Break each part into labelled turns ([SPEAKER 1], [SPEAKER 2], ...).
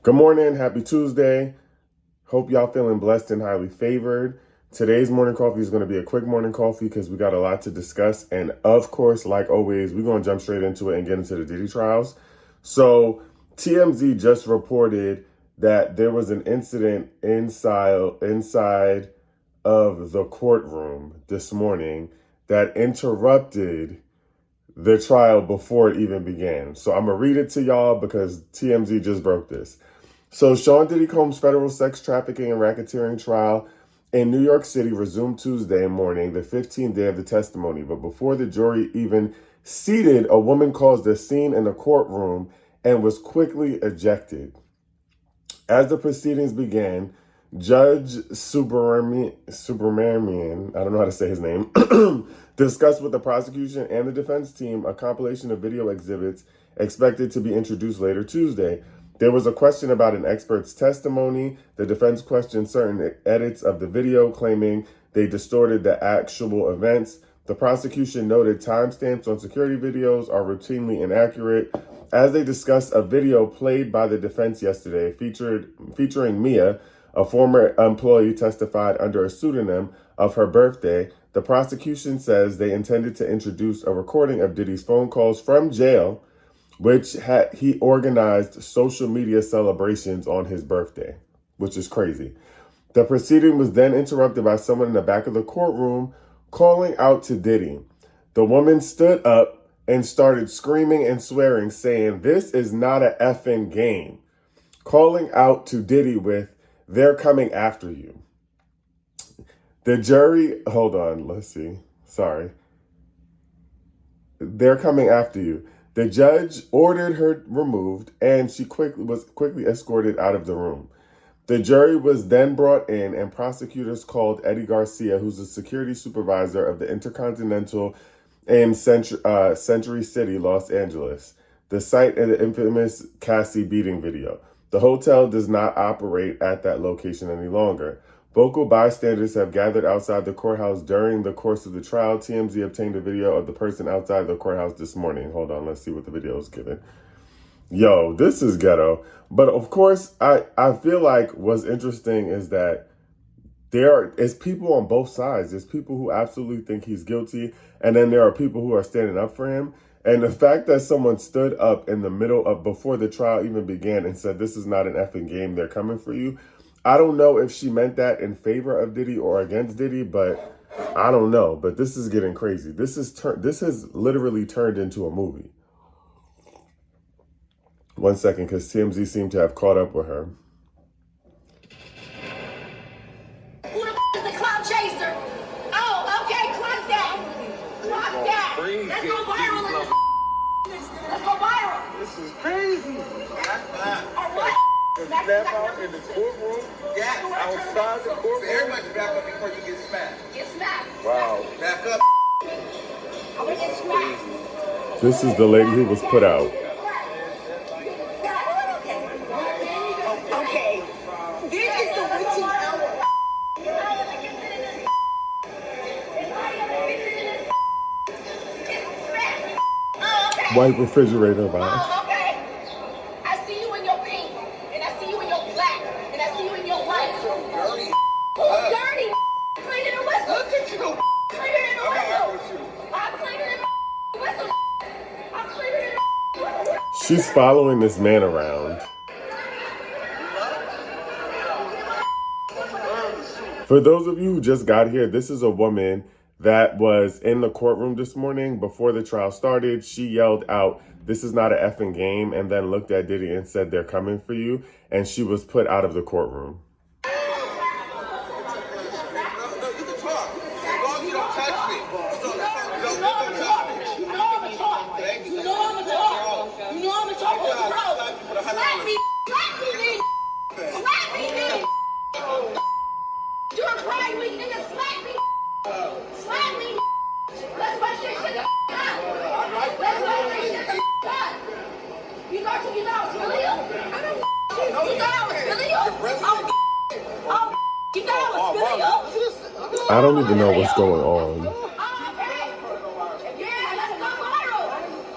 [SPEAKER 1] Good morning. Happy Tuesday. Hope y'all feeling blessed and highly favored. Today's morning coffee is going to be a quick morning coffee because we got a lot to discuss. And of course, like always, we're going to jump straight into it and get into the Diddy trials. So TMZ just reported that there was an incident inside of the courtroom this morning that interrupted the trial before it even began. So I'm going to read it to y'all because TMZ just broke this. So Sean Diddy Combs' federal sex trafficking and racketeering trial in New York City resumed Tuesday morning, the 15th day of the testimony. But before the jury even seated, a woman caused a scene in the courtroom and was quickly ejected. As the proceedings began, Judge Subramanian, I don't know how to say his name, discussed with the prosecution and the defense team a compilation of video exhibits expected to be introduced later Tuesday. There was a question about an expert's testimony. The defense questioned certain edits of the video, claiming they distorted the actual events. The prosecution noted timestamps on security videos are routinely inaccurate. As they discussed a video played by the defense yesterday featuring Mia, a former employee testified under a pseudonym of her birthday, the prosecution says they intended to introduce a recording of Diddy's phone calls from jail, which he organized social media celebrations on his birthday, which is crazy. The proceeding was then interrupted by someone in the back of the courtroom calling out to Diddy. The woman stood up and started screaming and swearing, saying, "This is not a effing game," calling out to Diddy with, "They're coming after you." The jury, hold on, let's see. Sorry. "They're coming after you." The judge ordered her removed, and she was quickly escorted out of the room. The jury was then brought in, and prosecutors called Eddie Garcia, who's a security supervisor of the Intercontinental in Century City, Los Angeles, the site of the infamous Cassie beating video. The hotel does not operate at that location any longer. Vocal bystanders have gathered outside the courthouse during the course of the trial. TMZ obtained a video of the person outside the courthouse this morning. Hold on, let's see what the video is giving. Yo, this is ghetto. But of course, I feel like what's interesting is that there is people on both sides. There's people who absolutely think he's guilty, and then there are people who are standing up for him. And the fact that someone stood up in the middle of before the trial even began and said, "This is not an effing game, they're coming for you." I don't know if she meant that in favor of Diddy or against Diddy, but I don't know. But this is getting crazy. This has literally turned into a movie. One second, because TMZ seemed to have caught up with her.
[SPEAKER 2] Who the is the cloud chaser? Oh, okay, clock that. Clock that. Let's go viral in this. Let's go viral.
[SPEAKER 3] This is crazy.
[SPEAKER 2] Or what?
[SPEAKER 3] Snap out in the courtroom.
[SPEAKER 4] Yeah,
[SPEAKER 3] Outside the courtroom.
[SPEAKER 4] everybody back up before you get smacked.
[SPEAKER 2] Get smacked.
[SPEAKER 3] Wow.
[SPEAKER 4] Back up.
[SPEAKER 2] I'm gonna get smacked.
[SPEAKER 1] This is the lady who was put out.
[SPEAKER 2] Okay. This is the witching hour.
[SPEAKER 1] White refrigerator vibe.
[SPEAKER 2] Oh, okay. I see you in your pink, and I see you in your black, and I see you in your white.
[SPEAKER 4] Dirty.
[SPEAKER 2] Who's dirty? Cleaner than whistle.
[SPEAKER 4] Look at you.
[SPEAKER 2] Cleaner than a
[SPEAKER 4] I'm
[SPEAKER 2] whistle.
[SPEAKER 4] with you.
[SPEAKER 2] I'm cleaner than a whistle. I'm cleaner than a whistle.
[SPEAKER 1] She's following this man around. For those of you who just got here, this is a woman that was in the courtroom this morning before the trial started. She yelled out, "This is not an effing game," and then looked at Diddy and said, "They're coming for you," and she was put out of the courtroom.
[SPEAKER 4] No, you can talk. As long as you don't touch me.
[SPEAKER 2] You know I'm a talk. You know I'm a talk. You know I'm a talk. You know I'm a talk. Bro, slap me. Slap me, nigga. Slap me, nigga. You're a pride week, nigga. Slap me. Slap me. Let's rush this shit the up. Let's rush this shit the up. You thought you know I was feeling you? You thought I was feeling you? Oh, you thought I was feeling you?
[SPEAKER 1] I don't even know what's going on.
[SPEAKER 2] Oh, okay. Yeah, let's go viral.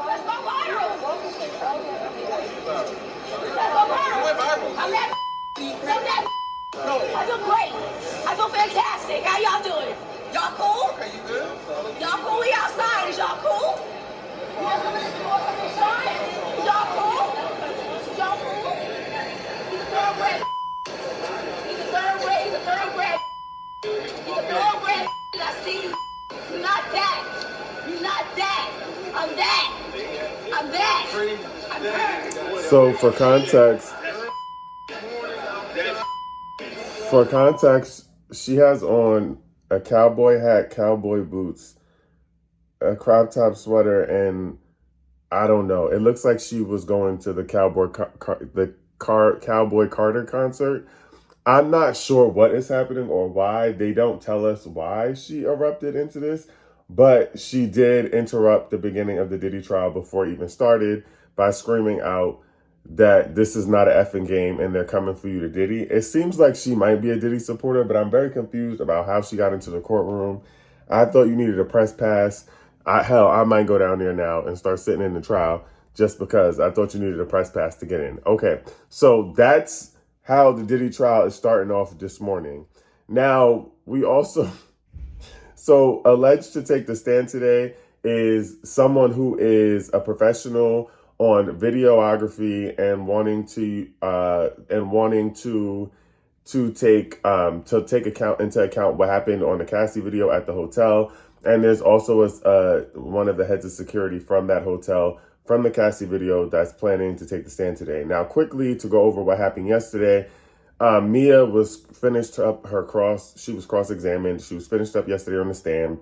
[SPEAKER 2] Let's go viral. Let's go viral. I'm that. I'm that. I feel great. I feel fantastic. How y'all doing? Y'all cool?
[SPEAKER 4] Okay, you good?
[SPEAKER 2] Y'all cool? We outside. Is y'all cool? You want some of this? You want some of this shine? Is y'all cool? Is y'all cool? He's a thoroughbred. He's a thoroughbred. He's a thoroughbred. He's a thoroughbred. I see you. You're not that. You're not that. I'm that. I'm that. I'm her.
[SPEAKER 1] So for context, she has on a cowboy hat, cowboy boots, a crop top sweater, and I don't know. It looks like she was going to the Cowboy Carter concert. I'm not sure what is happening or why. They don't tell us why she erupted into this, but she did interrupt the beginning of the Diddy trial before it even started by screaming out that this is not an effing game and they're coming for you to Diddy. It seems like she might be a Diddy supporter, but I'm very confused about how she got into the courtroom. I thought you needed a press pass. I might go down there now and start sitting in the trial just because I thought you needed a press pass to get in. Okay, so that's how the Diddy trial is starting off this morning. Now, we also, so alleged to take the stand today is someone who is a professional on videography and wanting to take into account what happened on the Cassie video at the hotel. And there's also one of the heads of security from that hotel from the Cassie video that's planning to take the stand today. Now, quickly to go over what happened yesterday, Mia was finished up she was cross-examined. She was finished up yesterday on the stand.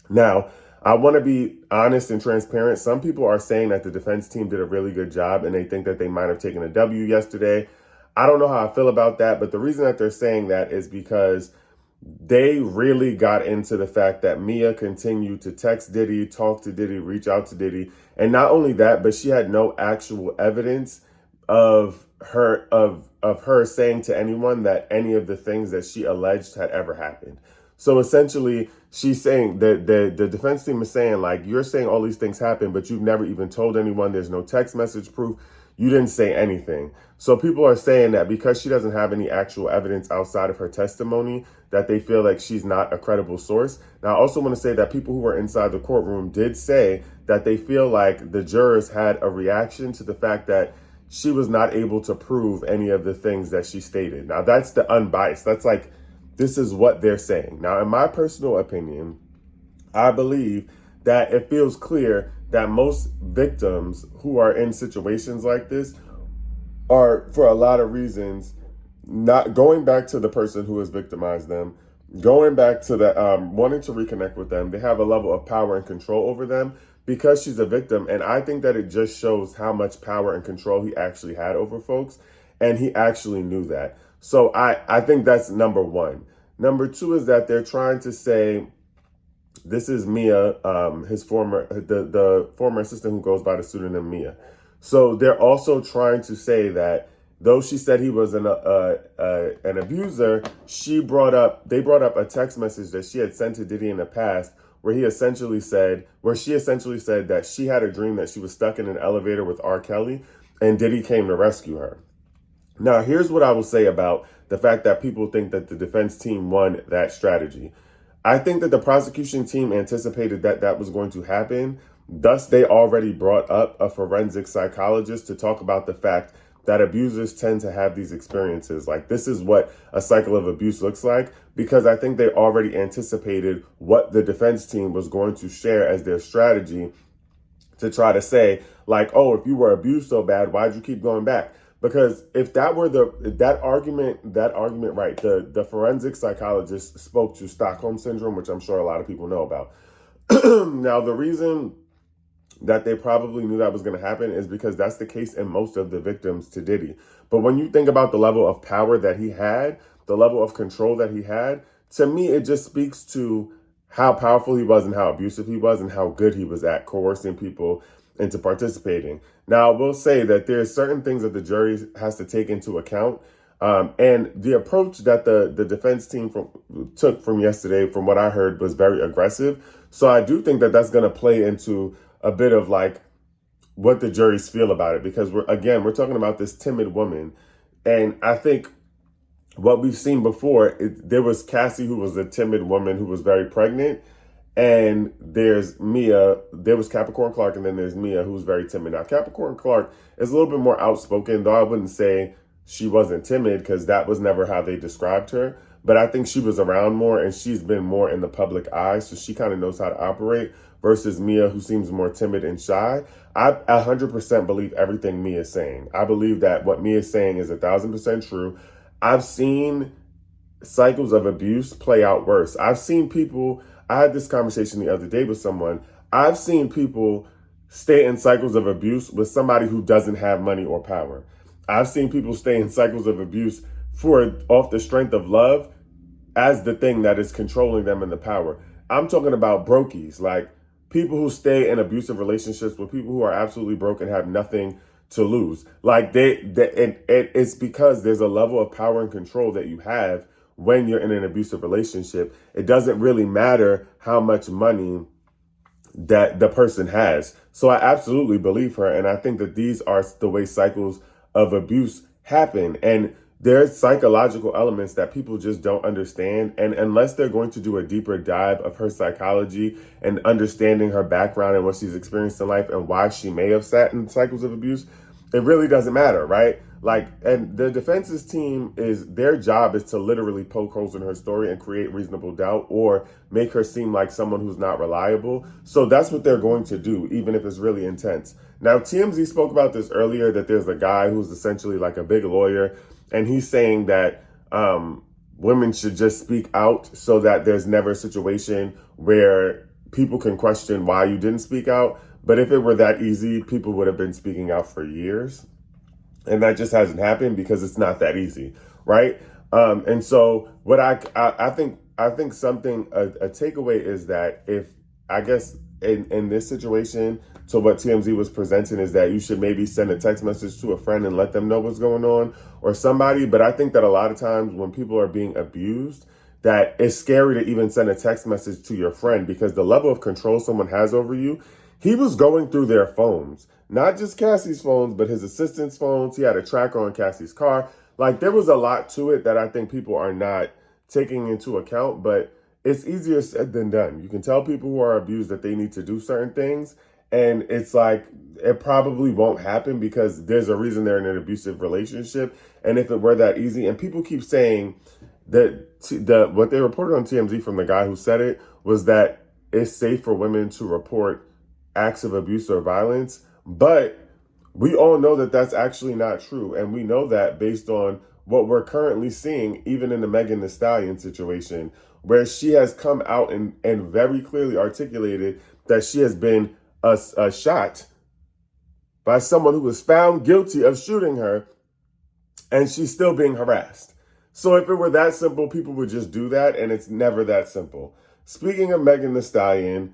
[SPEAKER 1] Now, I want to be honest and transparent. Some people are saying that the defense team did a really good job and they think that they might have taken a W yesterday. I don't know how I feel about that, but the reason that they're saying that is because they really got into the fact that Mia continued to text Diddy, talk to Diddy, reach out to Diddy. And not only that, but she had no actual evidence of her saying to anyone that any of the things that she alleged had ever happened. So essentially, she's saying that the defense team is saying, like, you're saying all these things happened, but you've never even told anyone. There's no text message proof. You didn't say anything. So people are saying that because she doesn't have any actual evidence outside of her testimony, that they feel like she's not a credible source. Now, I also want to say that people who were inside the courtroom did say that they feel like the jurors had a reaction to the fact that she was not able to prove any of the things that she stated. Now, that's the unbiased. That's like, this is what they're saying. Now, in my personal opinion, I believe that it feels clear that most victims who are in situations like this are, for a lot of reasons, not going back to the person who has victimized them, going back to the wanting to reconnect with them. They have a level of power and control over them because she's a victim. And I think that it just shows how much power and control he actually had over folks. And he actually knew that. So I think that's number one. Number two is that they're trying to say, this is Mia, the former assistant who goes by the pseudonym Mia. So they're also trying to say that though she said he was an abuser, they brought up a text message that she had sent to Diddy in the past where she essentially said that she had a dream that she was stuck in an elevator with R. Kelly and Diddy came to rescue her. Now, here's what I will say about the fact that people think that the defense team won that strategy. I think that the prosecution team anticipated that that was going to happen. Thus, they already brought up a forensic psychologist to talk about the fact that abusers tend to have these experiences. Like, this is what a cycle of abuse looks like, because I think they already anticipated what the defense team was going to share as their strategy to try to say, like, oh, if you were abused so bad, why'd you keep going back? Because if that were that argument, right, the forensic psychologist spoke to Stockholm Syndrome, which I'm sure a lot of people know about. Now, the reason that they probably knew that was going to happen is because that's the case in most of the victims to Diddy. But when you think about the level of power that he had, the level of control that he had, to me, it just speaks to how powerful he was and how abusive he was and how good he was at coercing people into participating. Now, I will say that there's certain things that the jury has to take into account. And the approach that the defense team took from yesterday, from what I heard, was very aggressive. So I do think that that's going to play into a bit of like what the juries feel about it, because we're talking about this timid woman. And I think what we've seen before, there was Cassie, who was a timid woman who was very pregnant. And there's Mia, there was Capricorn Clark, and then there's Mia, who's very timid. Now, Capricorn Clark is a little bit more outspoken, though I wouldn't say she wasn't timid, because that was never how they described her. But I think she was around more, and she's been more in the public eye, so she kind of knows how to operate, versus Mia, who seems more timid and shy. I 100% believe everything Mia is saying. I believe that what Mia is saying is 1,000% true. I've seen cycles of abuse play out worse. I've seen people, I had this conversation the other day with someone. I've seen people stay in cycles of abuse with somebody who doesn't have money or power. I've seen people stay in cycles of abuse off the strength of love as the thing that is controlling them and the power. I'm talking about brokies, like people who stay in abusive relationships with people who are absolutely broke and have nothing to lose. Like it's because there's a level of power and control that you have when you're in an abusive relationship. It doesn't really matter how much money that the person has. So I absolutely believe her. And I think that these are the way cycles of abuse happen. And there's psychological elements that people just don't understand. And unless they're going to do a deeper dive of her psychology and understanding her background and what she's experienced in life and why she may have sat in cycles of abuse, it really doesn't matter, right? Like, and the defense's team their job is to literally poke holes in her story and create reasonable doubt or make her seem like someone who's not reliable. So that's what they're going to do, even if it's really intense. Now, TMZ spoke about this earlier, that there's a guy who's essentially like a big lawyer, and he's saying that women should just speak out so that there's never a situation where people can question why you didn't speak out. But if it were that easy, people would have been speaking out for years. And that just hasn't happened because it's not that easy, right? And so what I think something, a takeaway is that if, I guess in this situation, to what TMZ was presenting, is that you should maybe send a text message to a friend and let them know what's going on, or somebody. But I think that a lot of times when people are being abused, that it's scary to even send a text message to your friend, because the level of control someone has over you. He was going through their phones, not just Cassie's phones, but his assistant's phones. He had a tracker on Cassie's car. Like, there was a lot to it that I think people are not taking into account, but it's easier said than done. You can tell people who are abused that they need to do certain things, and it's like, it probably won't happen because there's a reason they're in an abusive relationship. And if it were that easy, and people keep saying that what they reported on TMZ from the guy who said it was that it's safe for women to report acts of abuse or violence, but we all know that that's actually not true. And we know that based on what we're currently seeing, even in the Megan Thee Stallion situation, where she has come out and very clearly articulated that she has been shot by someone who was found guilty of shooting her, and she's still being harassed. So if it were that simple, people would just do that, and it's never that simple. Speaking of Megan Thee Stallion,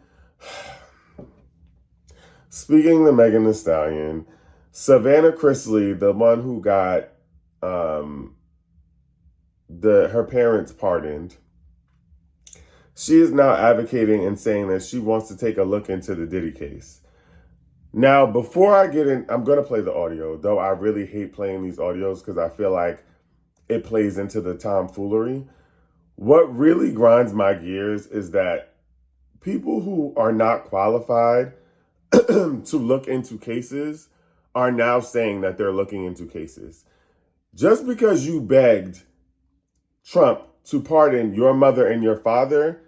[SPEAKER 1] Savannah Chrisley, the one who got her parents pardoned, she is now advocating and saying that she wants to take a look into the Diddy case. Now, before I get in, I'm going to play the audio, though I really hate playing these audios because I feel like it plays into the tomfoolery. What really grinds my gears is that people who are not qualified to look into cases are now saying that they're looking into cases. Just because you begged Trump to pardon your mother and your father,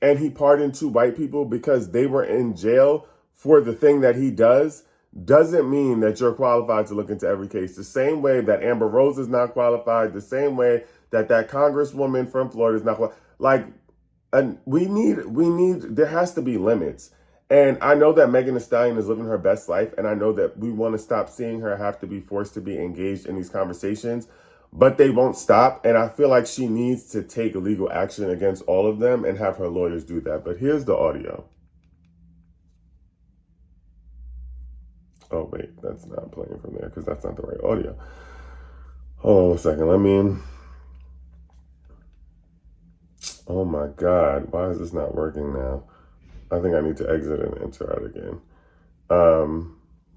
[SPEAKER 1] and he pardoned two white people because they were in jail for the thing that he does, doesn't mean that you're qualified to look into every case. The same way that Amber Rose is not qualified, the same way that congresswoman from Florida is not qualified. Like, and there has to be limits. And I know that Megan Thee Stallion is living her best life, and I know that we want to stop seeing her have to be forced to be engaged in these conversations, but they won't stop. And I feel like she needs to take legal action against all of them and have her lawyers do that. But here's the audio. Oh, wait, that's not playing from there because that's not the right audio. Hold on a second. Oh my God, why is this not working now? I think I need to exit and enter out again.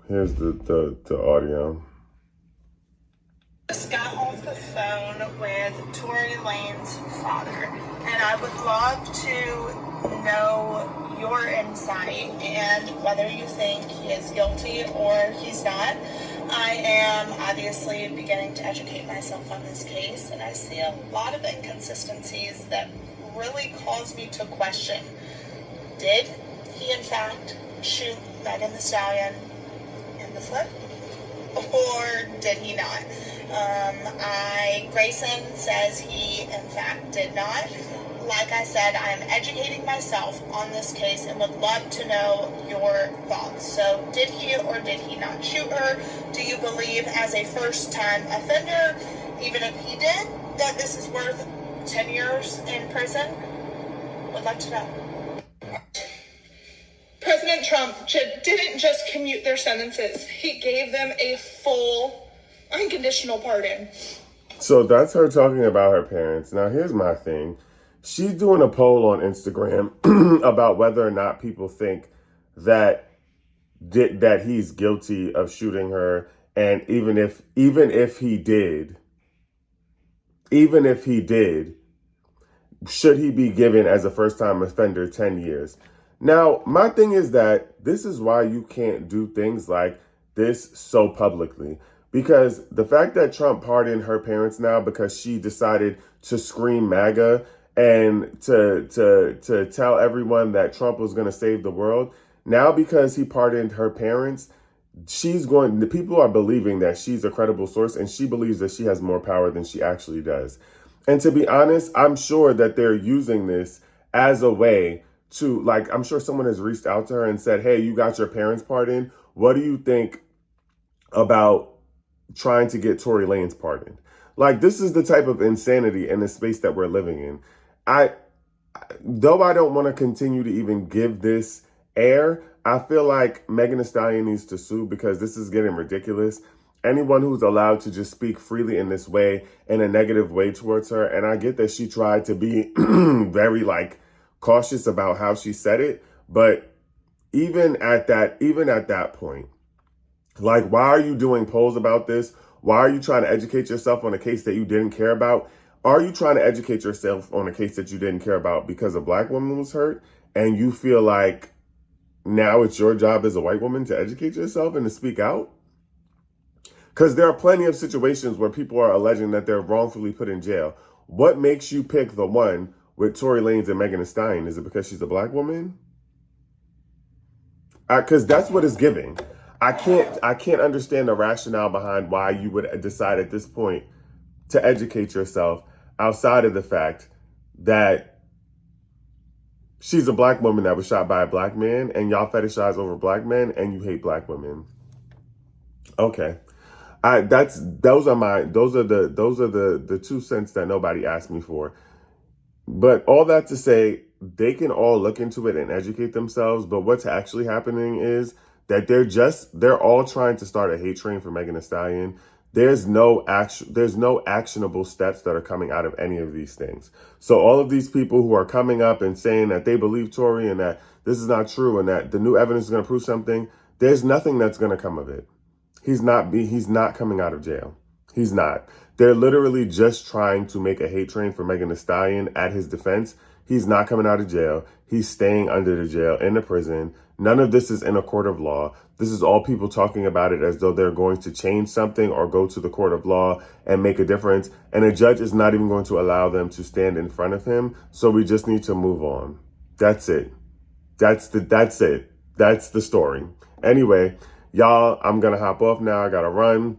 [SPEAKER 1] Here's the audio.
[SPEAKER 5] Just got off the phone with Tory Lanez's father, and I would love to know your insight and whether you think he is guilty or he's not. I am obviously beginning to educate myself on this case, and I see a lot of inconsistencies that really cause me to question, did he in fact shoot Megan Thee Stallion in the foot, or did he not? Grayson says he in fact did not. Like I said, I am educating myself on this case and would love to know your thoughts. So did he or did he not shoot her? Do you believe as a first-time offender, even if he did, that this is worth 10 years in prison? Would like to know. President Trump didn't just commute their sentences. He gave them a full unconditional pardon.
[SPEAKER 1] So that's her talking about her parents. Now, here's my thing. She's doing a poll on Instagram about whether or not people think that he's guilty of shooting her, and even if he did, should he be given as a first-time offender 10 years? Now, my thing is that this is why you can't do things like this so publicly. Because the fact that Trump pardoned her parents now because she decided to scream MAGA and to tell everyone that Trump was going to save the world, now because he pardoned her parents, the people are believing that she's a credible source, and she believes that she has more power than she actually does. And to be honest, I'm sure that they're using this as a way to, like, I'm sure someone has reached out to her and said, hey, you got your parents pardoned. What do you think about trying to get Tory Lanez pardoned? Like, this is the type of insanity in the space that we're living in. Though I don't want to continue to even give this air, I feel like Megan Thee Stallion needs to sue because this is getting ridiculous. Anyone who's allowed to just speak freely in this way, in a negative way towards her, and I get that she tried to be very, cautious about how she said it, but even at that point, why are you doing polls about this? Why are you trying to educate yourself on a case that you didn't care about? Are you trying to educate yourself on a case that you didn't care about because a black woman was hurt, and you feel like now it's your job as a white woman to educate yourself and to speak out? Because there are plenty of situations where people are alleging that they're wrongfully put in jail. What makes you pick the one with Tory Lanez and Megan Thee Stallion? Is it because she's a black woman? Because that's what it's giving. I can't understand the rationale behind why you would decide at this point to educate yourself outside of the fact that she's a black woman that was shot by a black man, and y'all fetishize over black men, and you hate black women. Okay. Those are the 2 cents that nobody asked me for. But all that to say, they can all look into it and educate themselves. But what's actually happening is that they're all trying to start a hate train for Megan Thee Stallion. There's no actionable steps that are coming out of any of these things. So all of these people who are coming up and saying that they believe Tory and that this is not true and that the new evidence is going to prove something, there's nothing that's going to come of it. He's not coming out of jail. He's not. They're literally just trying to make a hate train for Megan Thee Stallion at his defense. He's not coming out of jail. He's staying under the jail in the prison. None of this is in a court of law. This is all people talking about it as though they're going to change something or go to the court of law and make a difference. And a judge is not even going to allow them to stand in front of him. So we just need to move on. That's it. That's it. That's the story. Anyway, y'all, I'm going to hop off now. I got to run.